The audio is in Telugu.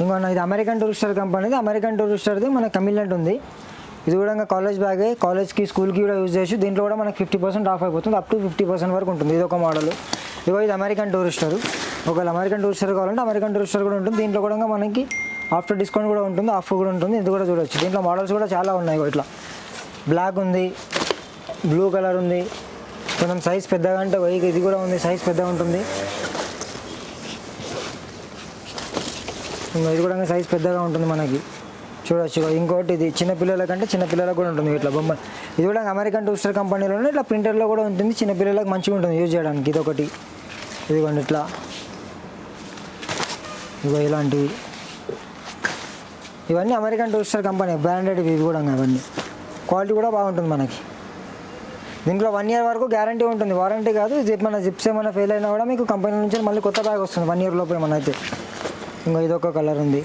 ఇంకొన్న ఇది అమెరికన్ టూరిస్టర్ కంపెనీది. అమెరికన్ టూరిస్టర్ది మన కమిలెంట్ ఉంది. ఇది కూడా కాలేజ్ బ్యాగే, కాలేజ్కి స్కూల్కి కూడా యూజ్ చేయొచ్చు. దీంట్లో కూడా మనకి 50% ఆఫ్ అయిపోతుంది, అప్ టు 50% వరకు ఉంటుంది. ఇది ఒక మోడల్. ఇది అమెరికన్ టూరిస్టర్. ఒకవేళ అమెరికన్ టూరిస్టర్ కావాలంటే అమెరికన్ టూరిస్టర్ కూడా ఉంటుంది. దీంట్లో కూడా మనకి ఆఫ్టర్ డిస్కౌంట్ కూడా ఉంటుంది, ఆఫ్ కూడా ఉంటుంది. ఇది కూడా చూడవచ్చు. దీంట్లో మోడల్స్ కూడా చాలా ఉన్నాయి. ఇట్లా బ్లాక్ ఉంది, బ్లూ కలర్ ఉంది, కొంచెం సైజ్ పెద్దగా అంటే ఇది కూడా ఉంది, సైజ్ పెద్దగా ఉంటుంది. ఇది కూడా సైజ్ పెద్దగా ఉంటుంది మనకి, చూడొచ్చు. ఇంకోటి ఇది చిన్నపిల్లలకంటే చిన్నపిల్లలకు కూడా ఉంటుంది ఇట్లా బొమ్మ. ఇది కూడా అమెరికన్ టూరిస్టర్ కంపెనీలోనే ఇట్లా ప్రింటర్లో కూడా ఉంటుంది. చిన్నపిల్లలకు మంచిగా ఉంటుంది యూజ్ చేయడానికి. ఇదొకటి. ఇదిగోండి ఇట్లా ఇలాంటివి. ఇవన్నీ అమెరికన్ టూరిస్టర్ కంపెనీ బ్రాండెడ్. ఇవి కూడా అవన్నీ క్వాలిటీ కూడా బాగుంటుంది మనకి. దీంట్లో 1 year వరకు గ్యారంటీ ఉంటుంది, వారంటీ కాదు. మన జిప్స్ ఏమైనా ఫెయిల్ అయినా కూడా మీకు కంపెనీ నుంచి మళ్ళీ కొత్త బ్యాగ్ వస్తుంది 1 year లోపే మన అయితే. ఇదొక కలర్ ఉంది.